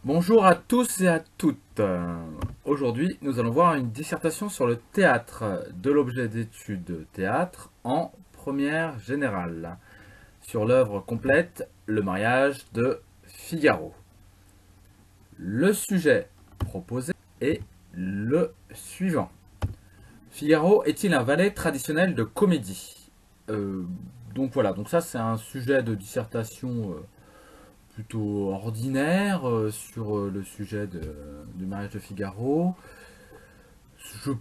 Bonjour à tous et à toutes. Aujourd'hui, nous allons voir une dissertation sur le théâtre, de l'objet d'étude théâtre en première générale, sur l'œuvre complète Le mariage de Figaro. Le sujet proposé est le suivant. Figaro est-il un valet traditionnel de comédie? Euh, donc voilà, donc ça c'est un sujet de dissertation plutôt ordinaire sur le sujet du mariage de Figaro. Je,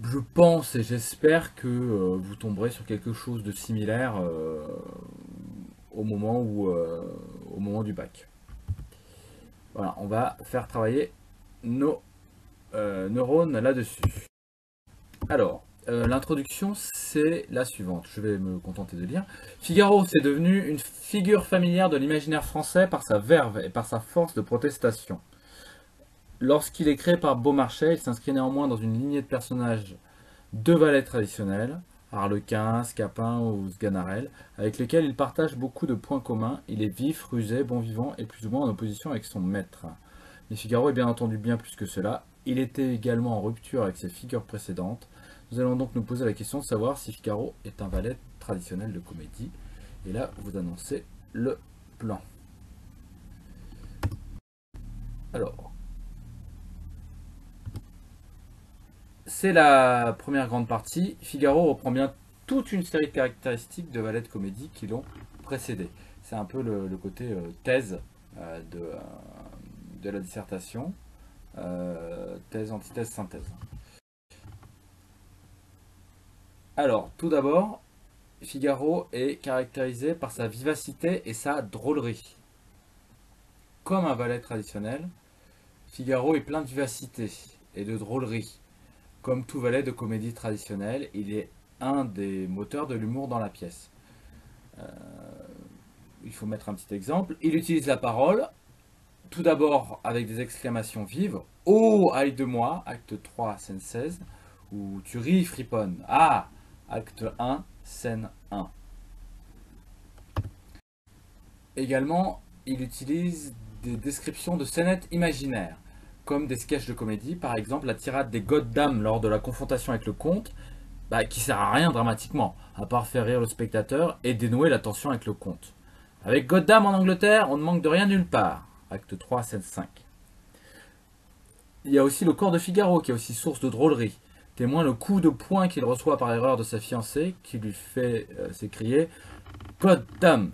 je pense et j'espère que vous tomberez sur quelque chose de similaire au moment du bac. Voilà, on va faire travailler nos neurones là-dessus. Alors, l'introduction, c'est la suivante. Je vais me contenter de lire. Figaro, c'est devenu une figure familière de l'imaginaire français par sa verve et par sa force de protestation. Lorsqu'il est créé par Beaumarchais, il s'inscrit néanmoins dans une lignée de personnages de valets traditionnels, Harlequin, Scapin ou Sganarelle, avec lesquels il partage beaucoup de points communs. Il est vif, rusé, bon vivant et plus ou moins en opposition avec son maître. Mais Figaro est bien entendu bien plus que cela. Il était également en rupture avec ses figures précédentes. Nous allons donc nous poser la question de savoir si Figaro est un valet traditionnel de comédie. Et là, vous annoncez le plan. Alors, c'est la première grande partie. Figaro reprend bien toute une série de caractéristiques de valets de comédie qui l'ont précédé. C'est un peu le côté thèse de la dissertation. Thèse, antithèse, synthèse. Alors, tout d'abord, Figaro est caractérisé par sa vivacité et sa drôlerie. Comme un valet traditionnel, Figaro est plein de vivacité et de drôlerie. Comme tout valet de comédie traditionnelle, il est un des moteurs de l'humour dans la pièce. Il faut mettre un petit exemple. Il utilise la parole, tout d'abord avec des exclamations vives. Oh, aïe de moi, acte 3, scène 16. Ou tu ris, friponne. Ah, acte 1, scène 1. Également, il utilise des descriptions de scénettes imaginaires, comme des sketchs de comédie, par exemple la tirade des Goddam lors de la confrontation avec le comte, qui sert à rien dramatiquement, à part faire rire le spectateur et dénouer la tension avec le comte. Avec Goddam en Angleterre, on ne manque de rien nulle part. Acte 3, scène 5. Il y a aussi le corps de Figaro, qui est aussi source de drôlerie. Témoin le coup de poing qu'il reçoit par erreur de sa fiancée, qui lui fait s'écrier Goddam.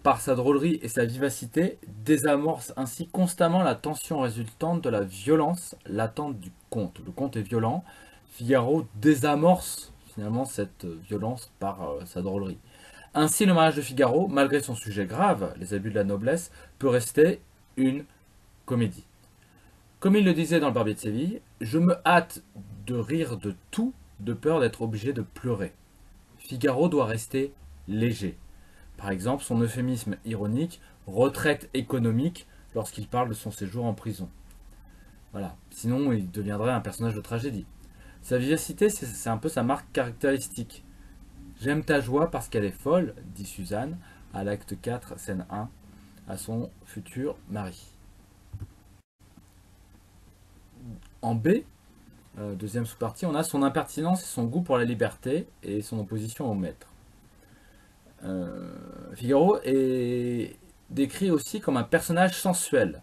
Par sa drôlerie et sa vivacité, désamorce ainsi constamment la tension résultante de la violence latente du conte. Le conte est violent, Figaro désamorce finalement cette violence par sa drôlerie. Ainsi, le mariage de Figaro, malgré son sujet grave, les abus de la noblesse, peut rester une comédie. Comme il le disait dans le Barbier de Séville, je me hâte de rire de tout, de peur d'être obligé de pleurer. Figaro doit rester léger. Par exemple, son euphémisme ironique, retraite économique, lorsqu'il parle de son séjour en prison. Voilà. Sinon, il deviendrait un personnage de tragédie. Sa vivacité, c'est un peu sa marque caractéristique. J'aime ta joie parce qu'elle est folle, dit Suzanne, à l'acte 4, scène 1, à son futur mari. En B, deuxième sous-partie, on a son impertinence et son goût pour la liberté et son opposition au maître. Figaro est décrit aussi comme un personnage sensuel.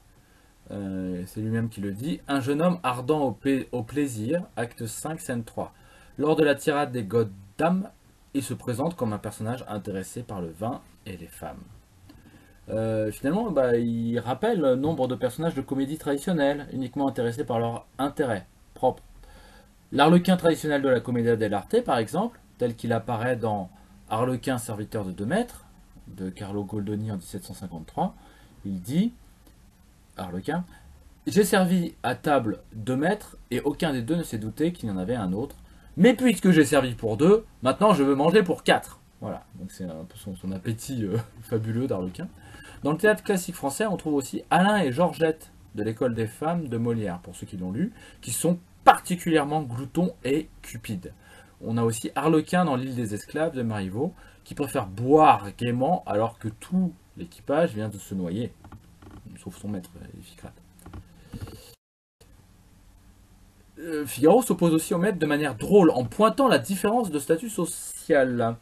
C'est lui-même qui le dit. Un jeune homme ardent au plaisir, acte 5, scène 3. Lors de la tirade des Goddam, il se présente comme un personnage intéressé par le vin et les femmes. Finalement, il rappelle nombre de personnages de comédie traditionnelle, uniquement intéressés par leur intérêt propre. L'arlequin traditionnel de la Commedia dell'arte, par exemple, tel qu'il apparaît dans Harlequin serviteur de deux maîtres, de Carlo Goldoni en 1753, il dit, Harlequin, j'ai servi à table deux maîtres et aucun des deux ne s'est douté qu'il y en avait un autre. Mais puisque j'ai servi pour deux, maintenant je veux manger pour quatre. Voilà, donc c'est un peu son appétit fabuleux d'Harlequin. Dans le théâtre classique français, on trouve aussi Alain et Georgette de l'école des femmes de Molière, pour ceux qui l'ont lu, qui sont particulièrement gloutons et cupides. On a aussi Harlequin dans l'île des esclaves de Marivaux, qui préfère boire gaiement alors que tout l'équipage vient de se noyer. sauf son maître, Iphicrate. Figaro s'oppose aussi au maître de manière drôle, en pointant la différence de statut social.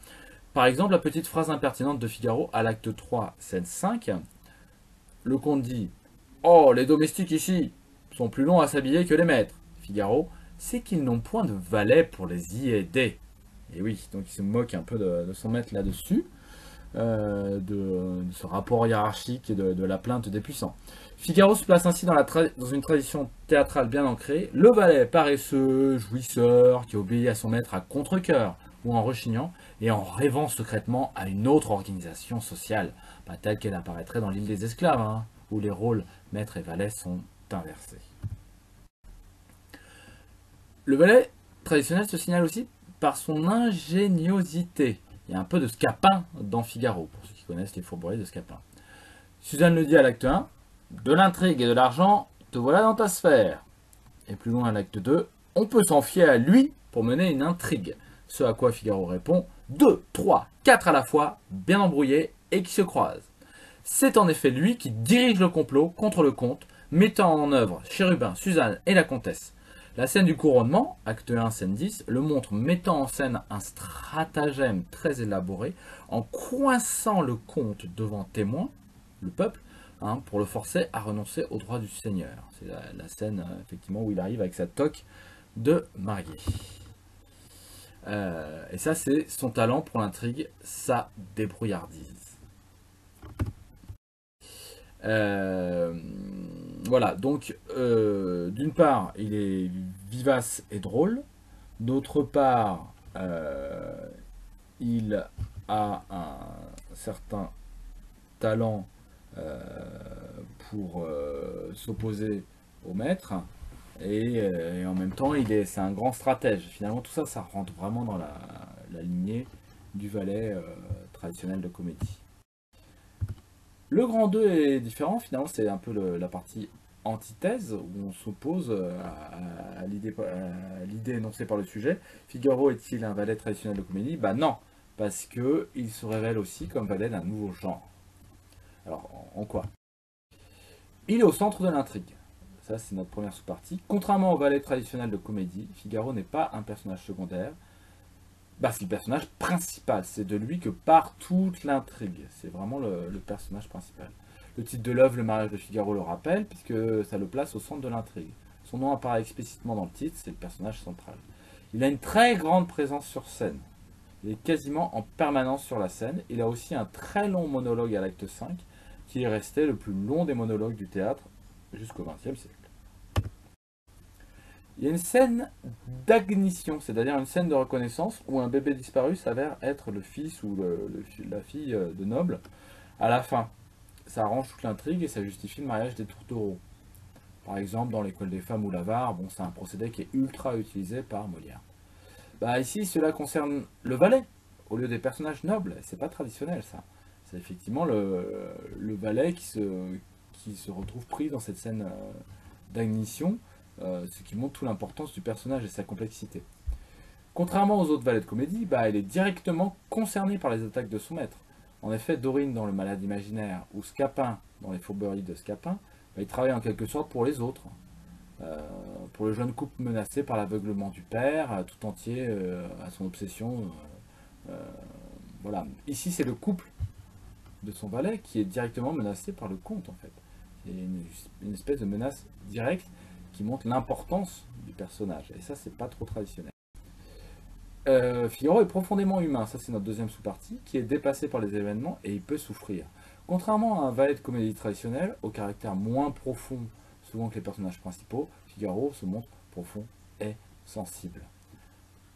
Par exemple, la petite phrase impertinente de Figaro à l'acte 3, scène 5. Le comte dit « Oh, les domestiques ici sont plus longs à s'habiller que les maîtres. » Figaro, c'est qu'ils n'ont point de valet pour les y aider. Et oui, donc il se moque un peu de son maître là-dessus, de ce rapport hiérarchique et de la plainte des puissants. Figaro se place ainsi dans une tradition théâtrale bien ancrée. Le valet paresseux, jouisseur, qui obéit à son maître à contre-cœur ou en rechignant, et en rêvant secrètement à une autre organisation sociale, pas telle qu'elle apparaîtrait dans l'île des esclaves, hein, où les rôles maître et valet sont inversés. Le valet traditionnel se signale aussi par son ingéniosité. Il y a un peu de Scapin dans Figaro, pour ceux qui connaissent les fourberies de Scapin. Suzanne le dit à l'acte 1, de l'intrigue et de l'argent, te voilà dans ta sphère. Et plus loin à l'acte 2, on peut s'en fier à lui pour mener une intrigue. Ce à quoi Figaro répond, 2, 3, 4 à la fois, bien embrouillés et qui se croisent. C'est en effet lui qui dirige le complot contre le comte, mettant en œuvre Chérubin, Suzanne et la comtesse. La scène du couronnement, acte 1, scène 10, le montre mettant en scène un stratagème très élaboré en coinçant le comte devant témoin, le peuple, hein, pour le forcer à renoncer au droit du seigneur. C'est la scène effectivement où il arrive avec sa toque de marié. Et ça, c'est son talent pour l'intrigue, sa débrouillardise. Voilà, donc d'une part, il est vivace et drôle. D'autre part, il a un certain talent pour s'opposer au maître. Et en même temps, c'est un grand stratège. Finalement, tout ça, ça rentre vraiment dans la lignée du valet traditionnel de comédie. Le grand 2 est différent, finalement, c'est un peu la partie antithèse, où on s'oppose à l'idée énoncée par le sujet. Figaro est-il un valet traditionnel de comédie? Bah non, parce qu'il se révèle aussi comme valet d'un nouveau genre. Alors, en quoi? Il est au centre de l'intrigue. Ça, c'est notre première sous-partie. Contrairement au valet traditionnel de comédie, Figaro n'est pas un personnage secondaire. Bah, c'est le personnage principal. C'est de lui que part toute l'intrigue. C'est vraiment le personnage principal. Le titre de l'œuvre, Le mariage de Figaro, le rappelle, puisque ça le place au centre de l'intrigue. Son nom apparaît explicitement dans le titre, c'est le personnage central. Il a une très grande présence sur scène. Il est quasiment en permanence sur la scène. Il a aussi un très long monologue à l'acte 5, qui est resté le plus long des monologues du théâtre jusqu'au XXe siècle. Il y a une scène d'agnition, c'est-à-dire une scène de reconnaissance où un bébé disparu s'avère être le fils ou la fille de noble à la fin. Ça arrange toute l'intrigue et ça justifie le mariage des tourtereaux. Par exemple, dans l'école des femmes ou l'avare, bon, c'est un procédé qui est ultra utilisé par Molière. Bah, ici, cela concerne le valet, au lieu des personnages nobles. C'est pas traditionnel, ça. C'est effectivement le valet qui se retrouve pris dans cette scène d'agnition, ce qui montre toute l'importance du personnage et sa complexité. Contrairement aux autres valets de comédie, bah, elle est directement concernée par les attaques de son maître. En effet, Dorine dans Le Malade imaginaire ou Scapin dans Les fourberies de Scapin, bah, il travaille en quelque sorte pour les autres. Pour le jeune couple menacé par l'aveuglement du père, tout entier à son obsession. Voilà. Ici, c'est le couple de son valet qui est directement menacé par le comte, en fait. C'est une espèce de menace directe qui montre l'importance du personnage. Et ça, c'est pas trop traditionnel. Figaro est profondément humain, ça c'est notre deuxième sous-partie, qui est dépassé par les événements et il peut souffrir. Contrairement à un valet de comédie traditionnel, au caractère moins profond souvent que les personnages principaux, Figaro se montre profond et sensible.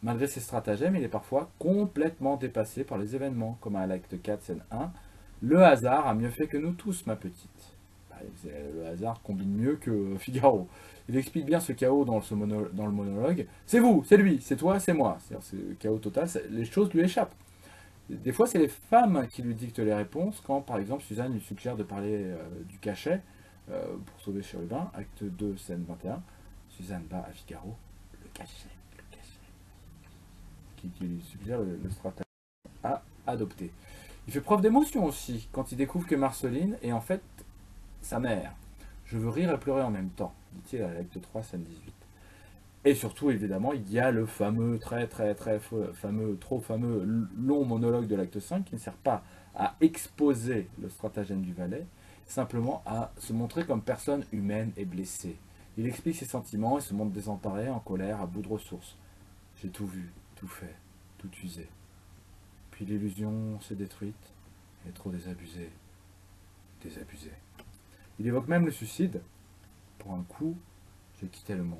Malgré ses stratagèmes, il est parfois complètement dépassé par les événements, comme à l'acte 4, scène 1. Le hasard a mieux fait que nous tous, ma petite. Le hasard combine mieux que Figaro. Il explique bien ce chaos dans le monologue. C'est vous, c'est lui, c'est toi, c'est moi. C'est le chaos total, les choses lui échappent. Des fois, c'est les femmes qui lui dictent les réponses, quand par exemple Suzanne lui suggère de parler du cachet pour sauver Chérubin, acte 2, scène 21. Suzanne bat à Figaro, le cachet, qui lui suggère le stratagème à adopter. Il fait preuve d'émotion aussi, quand il découvre que Marceline est en fait sa mère. Je veux rire et pleurer en même temps, dit-il à l'acte 3, scène 18. Et surtout, évidemment, il y a le fameux, trop fameux long monologue de l'acte 5 qui ne sert pas à exposer le stratagème du valet, simplement à se montrer comme personne humaine et blessée. Il explique ses sentiments et se montre désemparé, en colère, à bout de ressources. J'ai tout vu, tout fait, tout usé. Puis l'illusion s'est détruite et trop désabusée. Désabusée. Il évoque même le suicide. Pour un coup, je quittais le monde.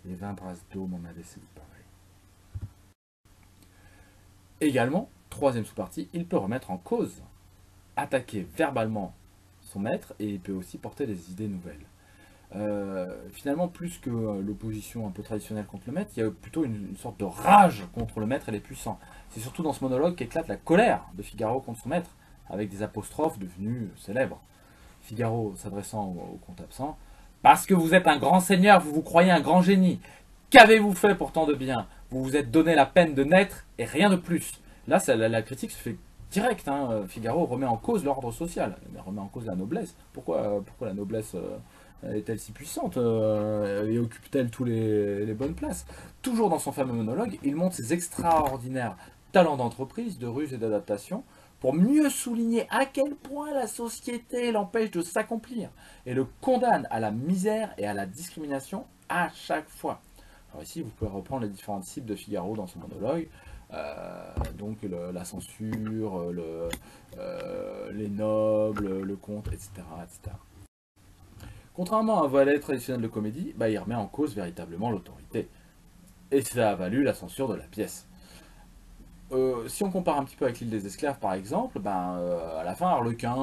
Les 20 brasses d'eau m'en avaient séparé. Également, troisième sous-partie, il peut remettre en cause, attaquer verbalement son maître et il peut aussi porter des idées nouvelles. Finalement, plus que l'opposition un peu traditionnelle contre le maître, il y a plutôt une sorte de rage contre le maître et les puissants. C'est surtout dans ce monologue qu'éclate la colère de Figaro contre son maître, avec des apostrophes devenues célèbres. Figaro s'adressant au comte absent, parce que vous êtes un grand seigneur, vous vous croyez un grand génie. Qu'avez-vous fait pour tant de bien? Vous vous êtes donné la peine de naître et rien de plus. Là, la critique se fait directe. Hein. Figaro remet en cause l'ordre social, il remet en cause la noblesse. Pourquoi la noblesse est-elle si puissante et occupe-t-elle tous les bonnes places? Toujours dans son fameux monologue, il montre ses extraordinaires talents d'entreprise, de ruse et d'adaptation, pour mieux souligner à quel point la société l'empêche de s'accomplir et le condamne à la misère et à la discrimination à chaque fois. Alors ici, vous pouvez reprendre les différentes cibles de Figaro dans son monologue, donc la censure, les nobles, le comte, etc., etc. Contrairement à un valet traditionnel de comédie, il remet en cause véritablement l'autorité. Et ça a valu la censure de la pièce. Si on compare un petit peu avec l'île des esclaves par exemple, à la fin Harlequin,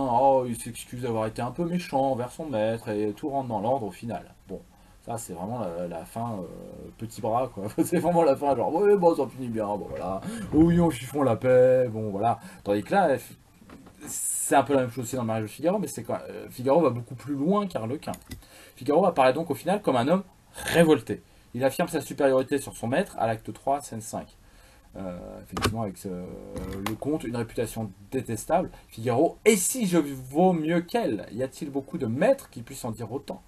il s'excuse d'avoir été un peu méchant envers son maître et tout rentre dans l'ordre au final. Bon, ça c'est vraiment la fin petit bras quoi, c'est vraiment la fin genre ouais bon ça finit bien, bon voilà, oui on chiffon la paix, bon voilà. Tandis que là, c'est un peu la même chose aussi dans le mariage de Figaro, mais c'est quand Figaro va beaucoup plus loin qu'Harlequin. Figaro apparaît donc au final comme un homme révolté. Il affirme sa supériorité sur son maître à l'acte 3, scène 5. Effectivement avec le comte, une réputation détestable. Figaro, et si je vaux mieux qu'elle? Y a-t-il beaucoup de maîtres qui puissent en dire autant?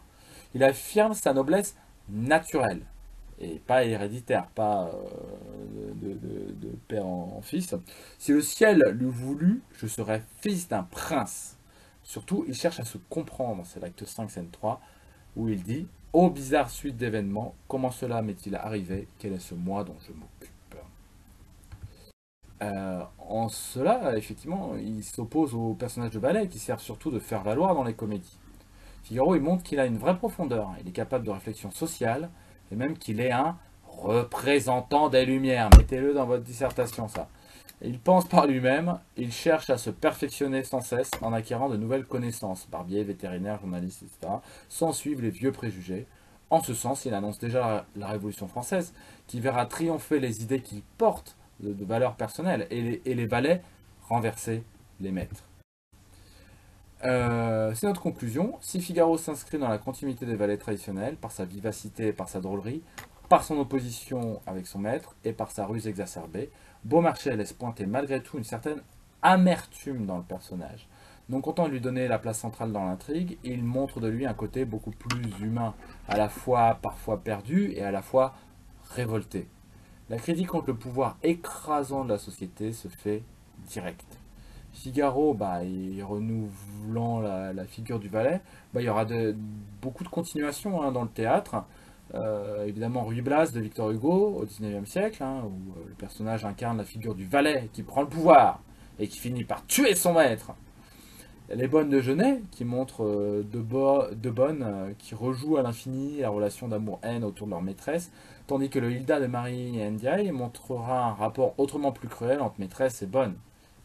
Il affirme sa noblesse naturelle, et pas héréditaire, pas de père en fils. Si le ciel l'eût voulu, je serais fils d'un prince. Surtout, il cherche à se comprendre, c'est l'acte 5, scène 3, où il dit « Ô bizarre suite d'événements, comment cela m'est-il arrivé? Quel est ce moi dont je m'occupe ?» En cela, effectivement, il s'oppose aux personnages de ballet qui servent surtout de faire valoir dans les comédies. Figaro, il montre qu'il a une vraie profondeur, il est capable de réflexion sociale, et même qu'il est un représentant des Lumières. Mettez-le dans votre dissertation, ça. Il pense par lui-même, il cherche à se perfectionner sans cesse en acquérant de nouvelles connaissances, barbier, vétérinaire, journaliste, etc., sans suivre les vieux préjugés. En ce sens, il annonce déjà la Révolution française, qui verra triompher les idées qu'il porte de valeurs personnelles, et les valets renverser les maîtres. C'est notre conclusion. Si Figaro s'inscrit dans la continuité des valets traditionnels, par sa vivacité et par sa drôlerie, par son opposition avec son maître et par sa ruse exacerbée, Beaumarchais laisse pointer malgré tout une certaine amertume dans le personnage. Non content de lui donner la place centrale dans l'intrigue, il montre de lui un côté beaucoup plus humain, à la fois parfois perdu et à la fois révolté. La critique contre le pouvoir écrasant de la société se fait directe. Figaro, renouvelant la figure du valet, il y aura beaucoup de continuations dans le théâtre. Évidemment, Ruy Blas de Victor Hugo au XIXe siècle, où le personnage incarne la figure du valet qui prend le pouvoir et qui finit par tuer son maître. Les Bonnes de Genet, qui montrent deux bonnes qui rejouent à l'infini la relation d'amour-haine autour de leur maîtresse, tandis que le Hilda de Marie Ndiaye montrera un rapport autrement plus cruel entre maîtresse et bonne.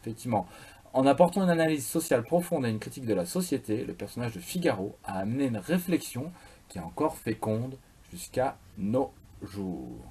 Effectivement, en apportant une analyse sociale profonde et une critique de la société, le personnage de Figaro a amené une réflexion qui est encore féconde jusqu'à nos jours.